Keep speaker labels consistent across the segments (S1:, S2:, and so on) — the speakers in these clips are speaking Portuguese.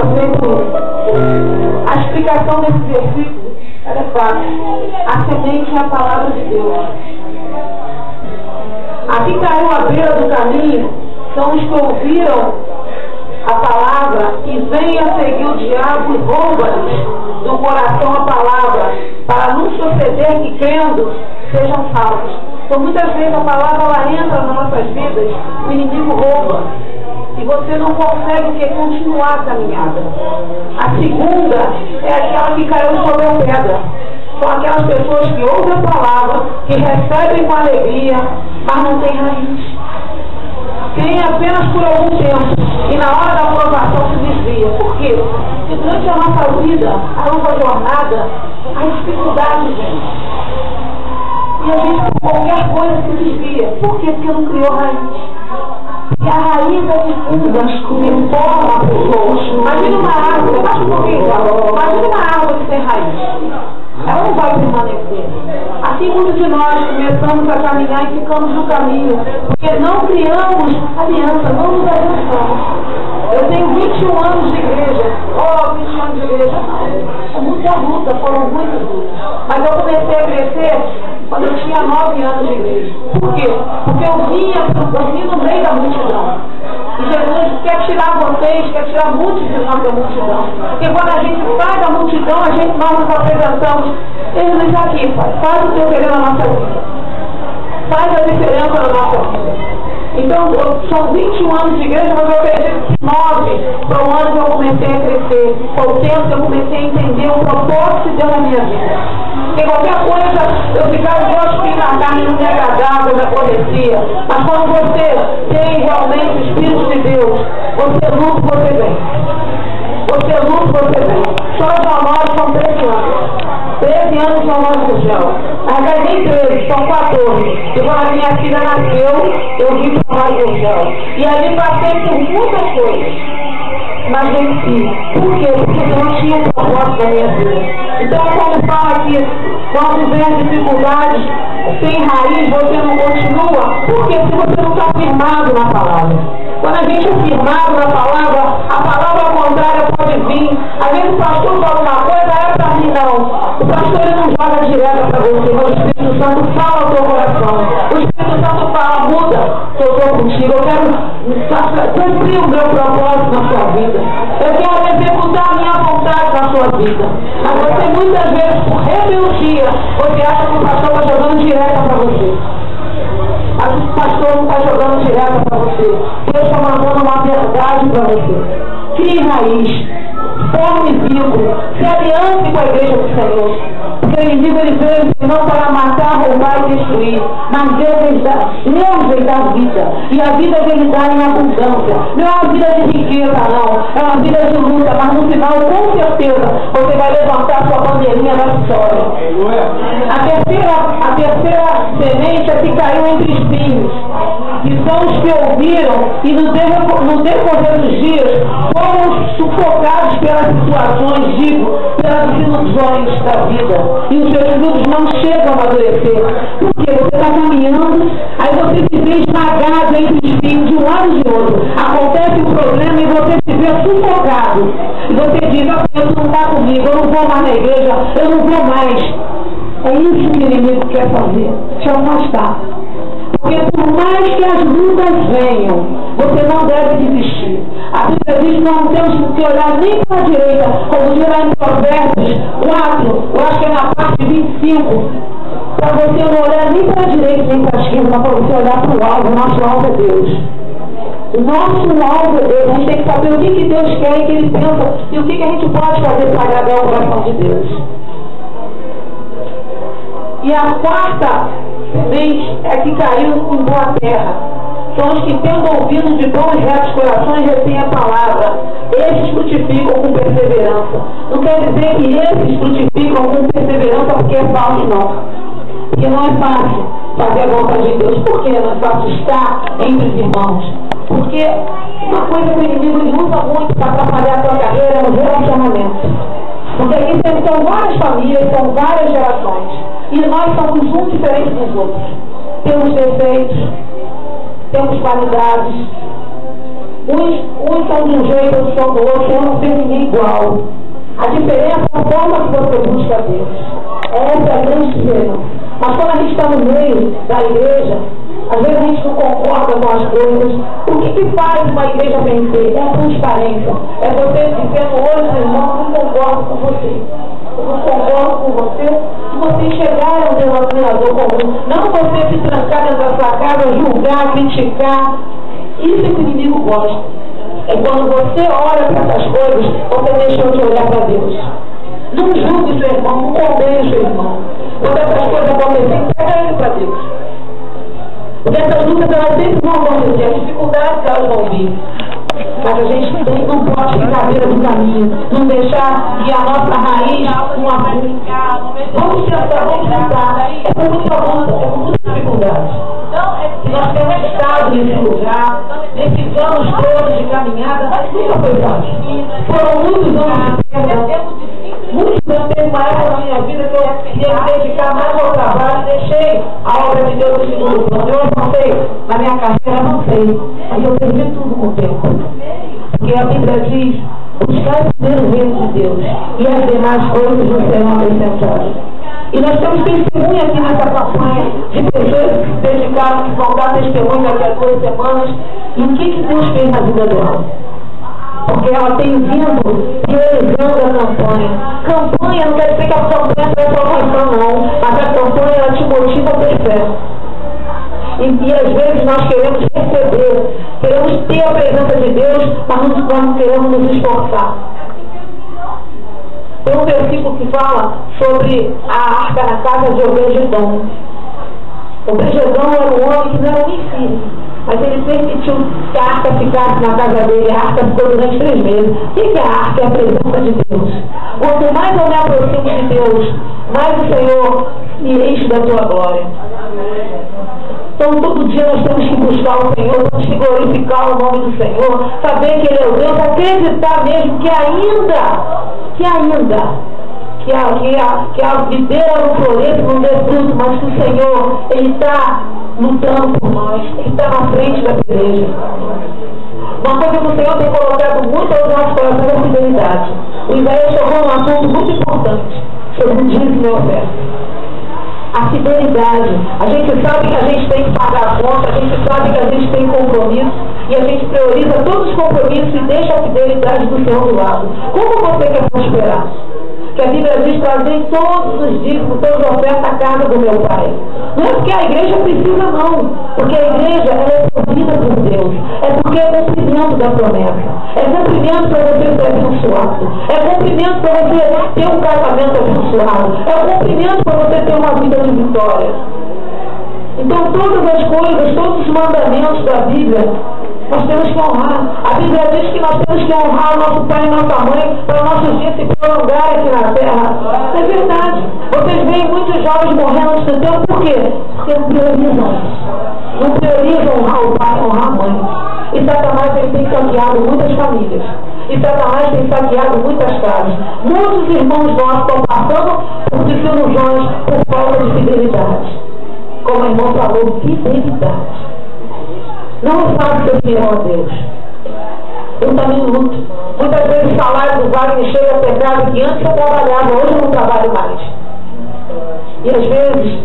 S1: 101. A explicação desse versículo é fácil. A semente é a palavra de Deus. Aqui caiu à beira do caminho são os que ouviram a palavra e vêm a seguir o diabo e rouba-lhes do coração a palavra, para não suceder que, crendo, sejam salvos. Então, muitas vezes a palavra ela entra nas nossas vidas, o inimigo rouba. E você não consegue continuar a caminhada. A segunda é aquela que caiu sobre a pedra. São aquelas pessoas que ouvem a palavra, que recebem com alegria, mas não têm raiz. Creem apenas por algum tempo e na hora da aprovação se desvia. Por quê? Porque durante a nossa vida, a nossa jornada, há dificuldades, gente. E a gente, por qualquer coisa, se desvia. Por quê? Porque não criou raiz. E a raiz é difunda, que forma a pessoa. Imagina uma árvore, imagina uma árvore que tem raiz. Ela não vai permanecer. Assim muitos de nós começamos a caminhar e ficamos no caminho, porque não criamos aliança, não nos aliançamos. Eu tenho 21 anos de igreja. 21 anos de igreja. Não. É muita luta, foram muitas lutas. Mas eu comecei a crescer quando eu tinha 9 anos de igreja. Por quê? Porque eu vim no meio da multidão. E Jesus quer tirar vocês, quer tirar muitos de nós da multidão. Porque quando a gente sai da multidão, nós nos apresentamos. Ele diz aqui, pai, faz o teu querer na nossa vida. Faz a diferença na nossa vida. Então, são 21 anos de igreja, mas eu acredito que 9 foi o ano que eu comecei a crescer. Foi o tempo que eu comecei a entender o propósito de Deus na minha vida. Porque qualquer coisa, eu ficava de espinho na carne, não me agradava, me aborrecia. Mas quando você tem realmente o Espírito de Deus, você luta, você vem. Você luta, você vem. Só os amores são 13 anos. 13 anos são anos do céu. Mas nem 13, são 14. E quando a minha filha nasceu, eu vim para o céu. E ali passei por muitas coisas. Mas venci. Por quê? Porque eu não tinha um propósito na minha vida. Então, como fala aqui, quando vem as dificuldades, sem raiz, você não continua. Por quê? Porque você não está firmado na palavra. Quando a gente é firmado na palavra, a palavra contrária pode vir. Às vezes o pastor fala uma coisa, é para mim não. O pastor ele não joga direto para você, mas o Espírito Santo fala ao teu coração. O Espírito Santo fala, muda, que eu estou contigo, eu quero cumprir o meu propósito na sua vida. Eu quero executar a minha vontade na sua vida. Mas você muitas vezes, por rebeldia, você acha que o pastor está jogando direto para você. O pastor não está jogando direto para você. Deus está mandando uma verdade para você. Crie raiz. Forme vínculo. Se aliance com a igreja do Senhor. Porque o inimigo ele veio não para matar, roubar e destruir. Mas Deus veio dar vida. E a vida dele dá em abundância. Não é uma vida de riqueza, não. É uma vida de luta. Mas no final, com certeza, você vai levantar sua bandeirinha da vitória. A terceira semente é que caiu entre espinhos. Que são os que ouviram e no decorrer dos dias foram sufocados pelas situações, pelas ilusões da vida. E os seus frutos não chegam a amadurecer. Porque você está caminhando, aí você se vê esmagado entre espinhos de um lado e de outro. Acontece um problema e você se vê sufocado. E você diz, Deus não está comigo, eu não vou mais na igreja, eu não vou mais. É isso que o inimigo quer fazer, te afastar. Porque por mais que as lutas venham, você não deve desistir. A Bíblia diz que nós não temos que olhar nem para a direita, como diz lá em Provérbios 4, eu acho que é na parte 25, para você não olhar nem para a direita nem para a esquerda, mas para você olhar para o alvo. O nosso alvo é Deus. O nosso alvo é Deus. A gente tem que saber o que Deus quer e o que Ele pensa e o que a gente pode fazer para agradar o coração de Deus. E a quarta semente é que caiu em boa terra. São os que, tendo ouvido de bons e retos corações, retêm a palavra. Esses frutificam com perseverança. Não quer dizer que esses frutificam com perseverança porque é fácil, não. Porque não é fácil fazer a vontade de Deus. Por que não é fácil estar entre os irmãos? Porque uma coisa que o inimigo usa muito para atrapalhar a tua carreira é o relacionamento. Porque aqui são várias famílias, são várias gerações. E nós somos um diferente dos outros. Temos defeitos, temos qualidades, Uns são de um jeito, outros são do outro, eu não sei ninguém igual. A diferença é a forma que você busca Deus. Essa é a grande diferença. Mas quando a gente está no meio da igreja, às vezes a gente não concorda com as coisas. O que faz uma igreja vencer? É a transparência. É você dizer no olho do irmão, não concordo com você. Eu não concordo com você. Se você chegar a um denominador comum, não você se trancar dentro da sua casa, julgar, criticar. Isso é que o inimigo gosta. É quando você olha para essas coisas, você deixou de olhar para Deus. Não julgue seu irmão, não condene seu irmão. Quando essas coisas acontecerem, pega ele para Deus. Porque essas lutas elas sempre vão acontecer, as dificuldades elas vão vir. Mas a gente não pode ficar à beira do caminho, não deixar que a nossa raiz uma vamos tentar, vamos tentar. É muita luta, é muita dificuldade. E nós temos estado nesse lugar, nesses anos todos de caminhada, mas nunca foi fácil. Foram muitos anos de perda, muitos anos, teve uma época na minha vida que eu queria me dedicar mais ao trabalho, deixei a obra de Deus no segundo plano. Eu avancei na minha carreira, avancei, mas eu perdi tudo com o tempo. Porque a Bíblia diz, buscar o primeiro reino de Deus, e as demais coisas não serão acrescentadas. E nós temos testemunha aqui nessa campanha de pessoas que se dedicaram, que vão dar testemunho daqui a 2 semanas. E o que Deus fez na vida dela? Porque ela tem vindo priorizando a campanha. Campanha não quer dizer que a campanha é salvação, não. Mas a campanha ela te motiva a ter fé. E às vezes nós queremos receber, queremos ter a presença de Deus, mas não queremos nos esforçar. Tem um versículo que fala sobre a arca na casa de Obed-edom. Obed-edom era um homem que não era nem filho, mas ele permitiu que a arca ficasse na casa dele. A arca ficou durante 3 meses. O que é a arca? É a presença de Deus. Quanto mais eu me aproximo de Deus, mais o Senhor me enche da tua glória. Então todo dia nós temos que buscar o Senhor, temos que glorificar o nome do Senhor, saber que Ele é o Deus, acreditar mesmo que a videira no floresce não dê fruto, mas que o Senhor, Ele está lutando por nós, Ele está na frente da igreja. Uma coisa que o Senhor tem colocado muito aos nossos corações é a fidelidade. O Isaías chegou num assunto muito importante, sobre o dízimo e oferta. A fidelidade. A gente sabe que a gente tem que pagar a conta, a gente sabe que a gente tem compromisso e a gente prioriza todos os compromissos e deixa a fidelidade do Senhor do lado. Como você quer prosperar? Que a Bíblia diz: trazer todos os dízimos, todas as ofertas à casa do meu Pai. Não é porque a igreja precisa, não. Porque a igreja ela é provida por Deus. É porque é cumprimento da promessa. É cumprimento para você ser abençoado. É cumprimento para você ter um casamento abençoado. É cumprimento para você ter uma vida de vitória. Então todas as coisas, todos os mandamentos da Bíblia, nós temos que honrar. A Bíblia diz que nós temos que honrar o nosso pai e nossa mãe para nossos dias se prolongarem aqui na terra. É verdade. Vocês veem muitos jovens morrendo antes do tempo, por quê? Porque não priorizam. Não priorizam honrar o pai e honrar a mãe. E Satanás ele tem saqueado muitas famílias. E Satanás tem saqueado muitas casas. Muitos irmãos nossos estão passando por desilusões por falta de fidelidade. Como a irmã falou, fidelidade. Não é fácil ser fiel a Deus. Eu também luto. Muitas vezes o salário do Wagner chega a pecado que antes eu trabalhava, hoje eu não trabalho mais. E às vezes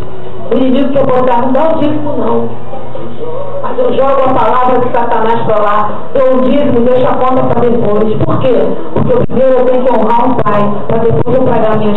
S1: o inimigo quer botar, não dá o dízimo não. Mas eu jogo a palavra de Satanás para lá, dou o dízimo e deixo a conta para depois. Por quê? Porque primeiro eu tenho que honrar o Pai, para depois eu pagar minhas